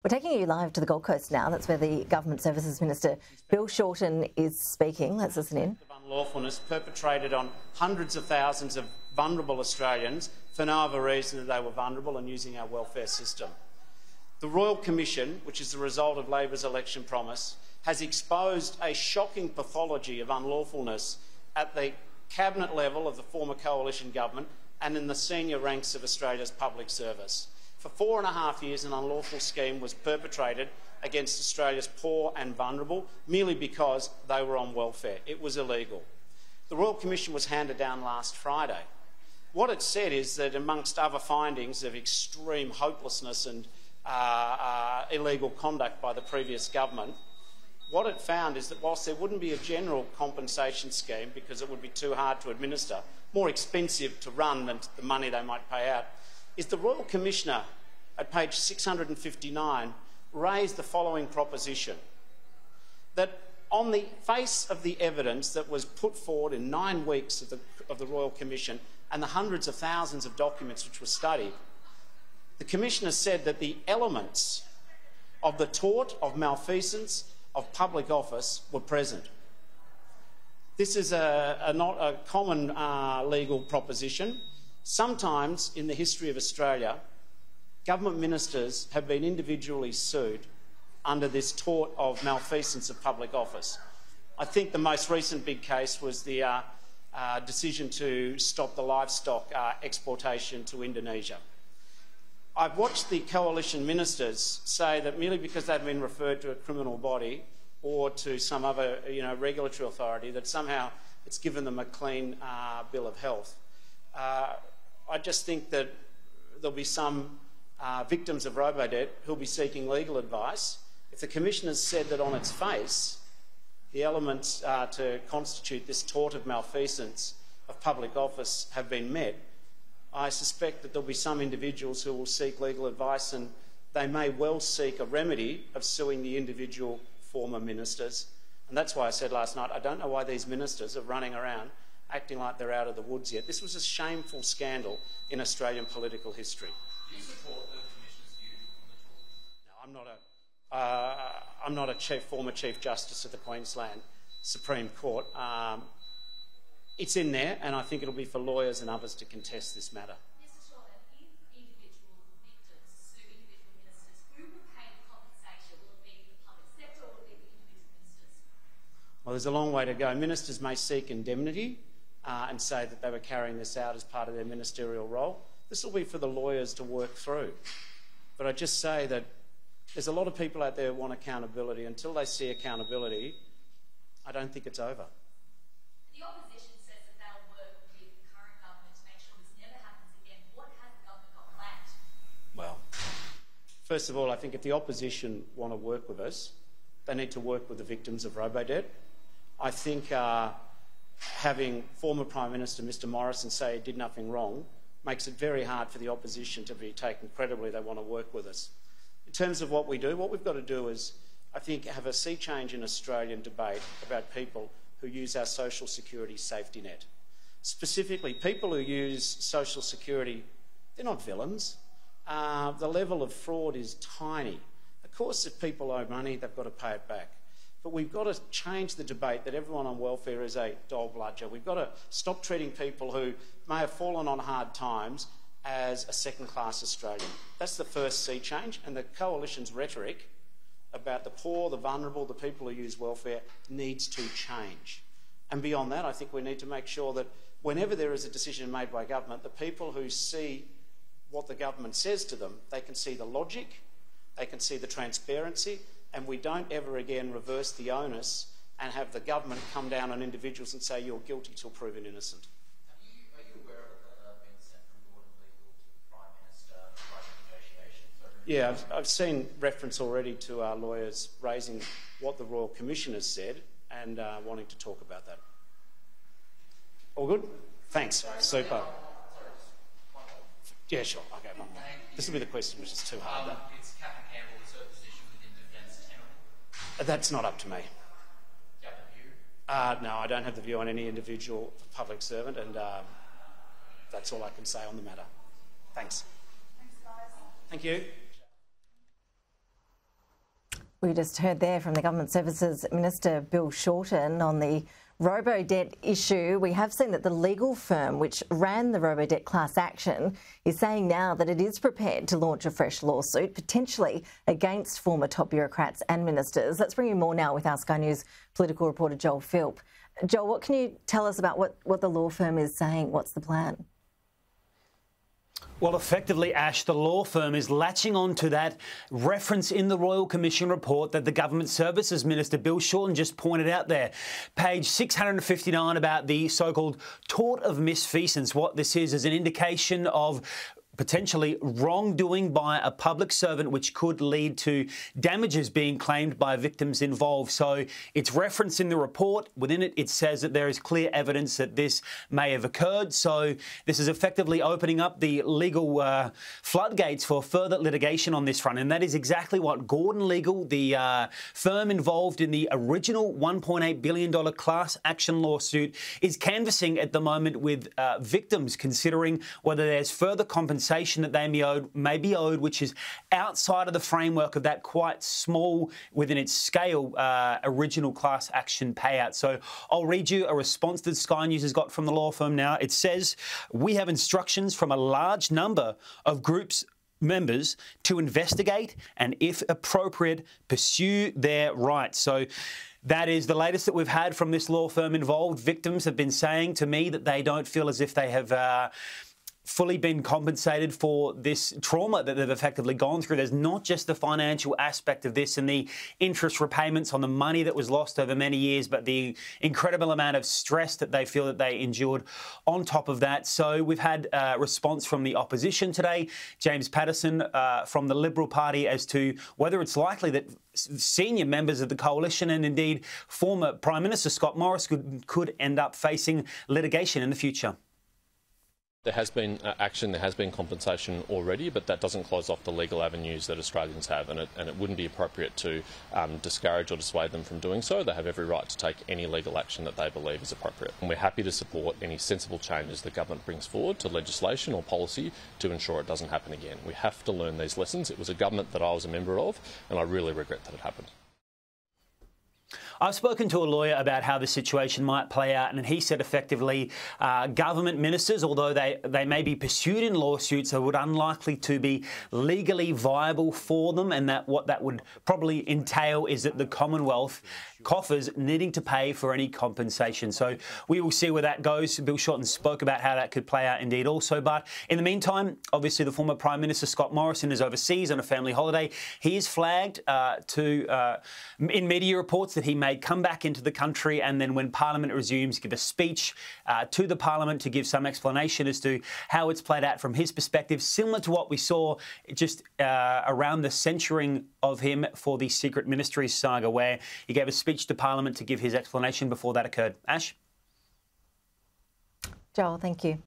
We're taking you live to the Gold Coast now. That's where the Government Services Minister, Bill Shorten, is speaking. Let's listen in. Of unlawfulness perpetrated on hundreds of thousands of vulnerable Australians for no other reason than they were vulnerable and using our welfare system. The Royal Commission, which is the result of Labor's election promise, has exposed a shocking pathology of unlawfulness at the cabinet level of the former coalition government and in the senior ranks of Australia's public service. For 4.5 years, an unlawful scheme was perpetrated against Australia's poor and vulnerable merely because they were on welfare. It was illegal. The Royal Commission was handed down last Friday. What it said is that, amongst other findings of extreme hopelessness and illegal conduct by the previous government, what it found is that whilst there wouldn't be a general compensation scheme because it would be too hard to administer, more expensive to run than the money they might pay out, is the Royal Commissioner at page 659 raised the following proposition, that on the face of the evidence that was put forward in 9 weeks of the Royal Commission and the hundreds of thousands of documents which were studied, the Commissioner said that the elements of the tort of malfeasance of public office were present. This is not a common legal proposition. Sometimes in the history of Australia, government ministers have been individually sued under this tort of malfeasance of public office. I think the most recent big case was the decision to stop the livestock exportation to Indonesia. I've watched the coalition ministers say that merely because they've been referred to a criminal body or to some other regulatory authority, that somehow it's given them a clean bill of health. I just think that there'll be some victims of Robodebt who'll be seeking legal advice. If the Commission has said that on its face the elements to constitute this tort of malfeasance of public office have been met, I suspect that there'll be some individuals who will seek legal advice, and they may well seek a remedy of suing the individual former ministers. And that's why I said last night, I don't know why these ministers are running around acting like they're out of the woods yet. This was a shameful scandal in Australian political history. Do you support the Commissioner's view on the tort? No, I'm not a former Chief Justice of the Queensland Supreme Court. It's in there, and I think it'll be for lawyers and others to contest this matter. Mr. Shorten, if individual victims sue individual ministers, who will pay the compensation? Will it be the public sector or will it be the individual ministers? Well, there's a long way to go. Ministers may seek indemnity and say that they were carrying this out as part of their ministerial role. This will be for the lawyers to work through. But I just say that there's a lot of people out there who want accountability. Until they see accountability, I don't think it's over. The opposition says that they'll work with the current government to make sure this never happens again. What has the government got planned? Well, first of all, I think if the opposition want to work with us, they need to work with the victims of Robodebt. I think having former Prime Minister Mr Morrison say he did nothing wrong makes it very hard for the opposition to be taken credibly. They want to work with us. In terms of what we do, what we've got to do is, I think, have a sea change in Australian debate about people who use our social security safety net. Specifically, people who use social security, they're not villains. The level of fraud is tiny. Of course, if people owe money, they've got to pay it back. But we've got to change the debate that everyone on welfare is a dog bludger. We've got to stop treating people who may have fallen on hard times as a second-class Australian. That's the first sea change, and the Coalition's rhetoric about the poor, the vulnerable, the people who use welfare needs to change. And beyond that, I think we need to make sure that whenever there is a decision made by government, the people who see what the government says to them, they can see the logic, they can see the transparency, and we don't ever again reverse the onus and have the government come down on individuals and say you're guilty till proven innocent. Are you aware of being sent from Lord and Legal to the Prime Minister regarding negotiations? Yeah, I've seen reference already to our lawyers raising what the Royal Commission has said and wanting to talk about that. All good? Thanks. Super. Yeah, sure. Okay, one more. This will be the question, which is too hard. It's Captain Campbell's position within Defence Tenor. That's not up to me. Do you have a view? No, I don't have the view on any individual public servant, and that's all I can say on the matter. Thanks. Thanks, guys. Thank you. We just heard there from the Government Services Minister Bill Shorten on the Robodebt issue. We have seen that the legal firm which ran the Robodebt class action is saying now that it is prepared to launch a fresh lawsuit, potentially against former top bureaucrats and ministers. Let's bring you more now with our Sky News political reporter Joel Philp. Joel, what can you tell us about what the law firm is saying? What's the plan? Well, effectively, Ash, the law firm is latching on to that reference in the Royal Commission report that the Government Services Minister Bill Shorten just pointed out there. Page 659 about the so-called tort of misfeasance. What this is an indication of potentially wrongdoing by a public servant, which could lead to damages being claimed by victims involved. So it's referenced in the report. Within it, it says that there is clear evidence that this may have occurred. So this is effectively opening up the legal floodgates for further litigation on this front. And that is exactly what Gordon Legal, the firm involved in the original $1.8 billion class action lawsuit, is canvassing at the moment with victims, considering whether there's further compensation that they may be owed, which is outside of the framework of that quite small, within its scale, original class action payout. So I'll read you a response that Sky News has got from the law firm now. It says, "We have instructions from a large number of groups members to investigate and, if appropriate, pursue their rights." So that is the latest that we've had from this law firm involved. Victims have been saying to me that they don't feel as if they have fully been compensated for this trauma that they've effectively gone through. There's not just the financial aspect of this and the interest repayments on the money that was lost over many years, but the incredible amount of stress that they feel that they endured on top of that. So we've had a response from the opposition today, James Patterson from the Liberal Party, as to whether it's likely that senior members of the coalition and indeed former Prime Minister Scott Morrison could end up facing litigation in the future. There has been action, there has been compensation already, but that doesn't close off the legal avenues that Australians have, and it wouldn't be appropriate to discourage or dissuade them from doing so. They have every right to take any legal action that they believe is appropriate. And we're happy to support any sensible changes the government brings forward to legislation or policy to ensure it doesn't happen again. We have to learn these lessons. It was a government that I was a member of, and I really regret that it happened. I've spoken to a lawyer about how the situation might play out, and he said effectively government ministers, although they may be pursued in lawsuits, are unlikely to be legally viable for them, and that what that would probably entail is that the Commonwealth coffers needing to pay for any compensation. So we will see where that goes. Bill Shorten spoke about how that could play out indeed also. But in the meantime, obviously the former Prime Minister Scott Morrison is overseas on a family holiday. He is flagged in media reports that he may come back into the country and then when Parliament resumes give a speech to the Parliament to give some explanation as to how it's played out from his perspective, similar to what we saw just around the censuring of him for the Secret Ministries saga, where he gave a speech to Parliament to give his explanation before that occurred. Ash? Joel, thank you.